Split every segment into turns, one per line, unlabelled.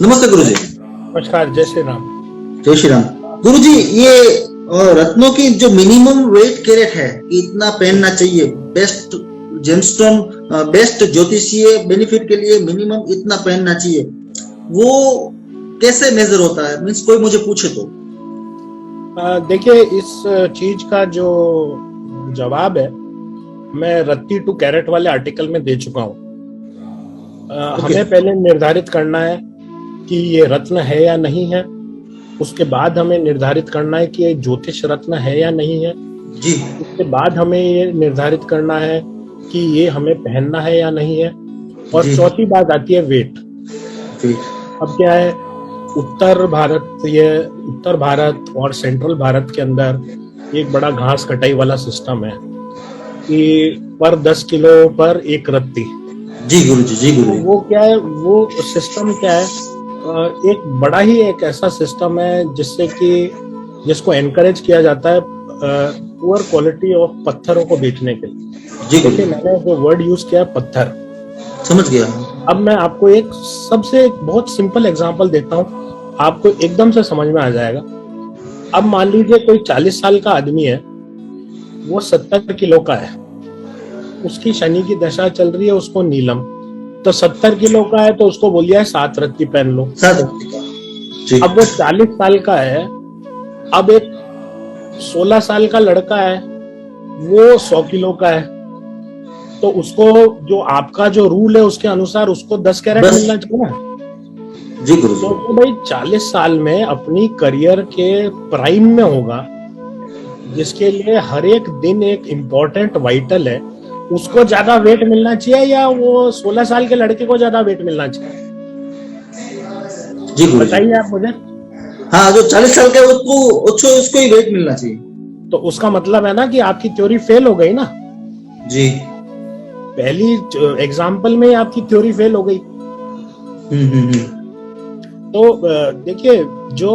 नमस्ते गुरुजी।
नमस्कार, जय श्री राम।
जय श्री राम। गुरुजी, ये रत्नों की जो मिनिमम वेट कैरेट है कि इतना पहनना चाहिए, बेस्ट जेमस्टोन, बेस्ट ज्योतिषीय बेनिफिट के लिए मिनिमम इतना पहनना चाहिए, वो कैसे मेजर होता है? मीन्स कोई मुझे पूछे तो।
देखिए, इस चीज का जो जवाब है मैं रत्ती टू कैरेट वाले आर्टिकल में दे चुका हूँ। हमें पहले निर्धारित करना है कि ये रत्न है या नहीं है, उसके बाद हमें निर्धारित करना है कि ये ज्योतिष रत्न है या नहीं है
जी।
उसके बाद हमें ये निर्धारित करना है कि ये हमें पहनना है या नहीं है, और चौथी बात आती है वेट। अब क्या है, उत्तर भारत और सेंट्रल भारत के अंदर एक बड़ा घास कटाई वाला सिस्टम है कि पर 10 किलो पर एक रत्ती।
जी गुरुजी, जी गुरुजी।
वो क्या है, वो सिस्टम क्या है, एक बड़ा ही एक ऐसा सिस्टम है जिसको एनकरेज किया जाता है पुअर क्वालिटी ऑफ पत्थरों को बेचने के लिए।
जी
देखिए, मैंने जो वर्ड यूज किया पत्थर,
समझ गया।
अब मैं आपको एक बहुत सिंपल एग्जांपल देता हूँ, आपको एकदम से समझ में आ जाएगा। अब मान लीजिए कोई 40 साल का आदमी है, वो 70 किलो का है, उसकी शनि की दशा चल रही है, उसको नीलम, तो 70 किलो का है तो उसको बोलिए 7 रत्ती पहन लो। अब वो 40 साल का है, अब एक 16 साल का लड़का है, वो 100 किलो का है, तो उसको जो आपका जो रूल है उसके अनुसार उसको 10 कैरेट मिलना चाहिए ना।
जी गुरु।
तो भाई 40 साल में अपनी करियर के प्राइम में होगा, जिसके लिए हर एक दिन एक इम्पोर्टेंट वाइटल है, उसको ज्यादा वेट मिलना चाहिए या वो 16 साल के लड़के को ज्यादा वेट मिलना चाहिए?
जी गुरु,
बताइए आप मुझे।
हाँ, जो 40 साल का है उसको ही वेट मिलना चाहिए।
तो उसका मतलब है ना कि आपकी थ्योरी फेल हो गई ना।
जी।
पहली एग्जाम्पल में आपकी थ्योरी फेल हो गई। तो देखिए, जो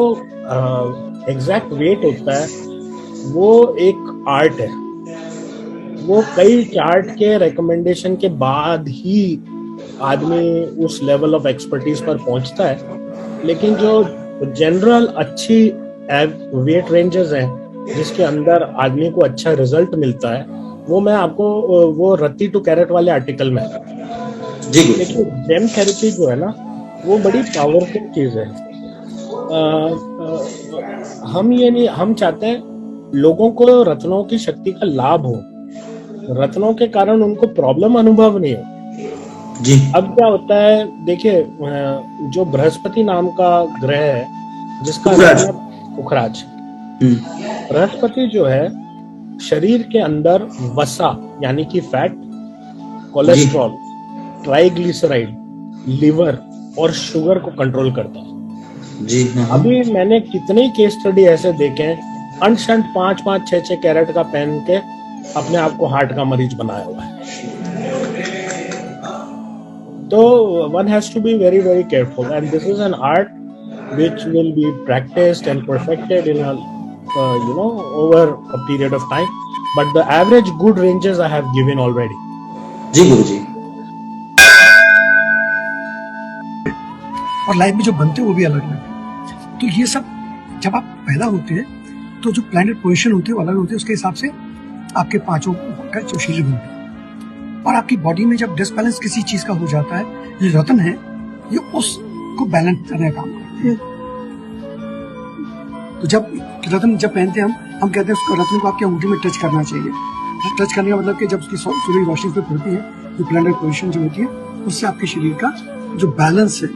एग्जैक्ट वेट होता है वो एक आर्ट है, वो कई चार्ट के रिकमेंडेशन के बाद ही आदमी उस लेवल ऑफ एक्सपर्टीज पर पहुंचता है। लेकिन जो जनरल अच्छी वेट रेंजेस हैं जिसके अंदर आदमी को अच्छा रिजल्ट मिलता है, वो मैं आपको वो रत्ती टू कैरेट वाले आर्टिकल में। देखिए, जेम थेरेपी जो है ना, वो बड़ी पावरफुल चीज है। हम चाहते हैं लोगों को रत्नों की शक्ति का लाभ हो, रत्नों के कारण उनको प्रॉब्लम अनुभव नहीं हो।
जी।
अब क्या होता है, देखिए, जो बृहस्पति नाम का ग्रह है जिसका नाम है पुखराज, बृहस्पति जो है शरीर के अंदर वसा यानी कि फैट, कोलेस्ट्रॉल, ट्राइग्लिसराइड, लिवर और शुगर को कंट्रोल करता है।
जी।
अभी मैंने कितने केस स्टडी ऐसे देखे हैं, अनशंट 5-5, 6-6 कैरेट का पहन के अपने आप को हार्ट का मरीज बनाया हुआ है। तो one has to be very very careful, and this is an art which will be practiced and perfected in a over a period of time, but the average good ranges I have given already.
जी गुरुजी।
और life में जो बनते हैं वो भी अलग अलग। तो ये सब जब आप पैदा होते हैं तो जो प्लैनेट पोजीशन होते हैं वो अलग होते हैं, उसके हिसाब से आपके पांचों का जो शरीर बनता है। और आपकी बॉडी में जब डिसबैलेंस किसी चीज का हो जाता है, ये रत्न है, ये उसको बैलेंस करने का काम करते हैं। तो जब रत्न पहनते हैं हम कहते हैं उसको, रत्न को आपके अंगूठी में टच करना चाहिए। टच करने का मतलब कि जब उसकी सूर्य रोशनी पे पड़ती है, जो प्लैनेट पोजीशन जो होती है, उससे आपके शरीर का जो बैलेंस है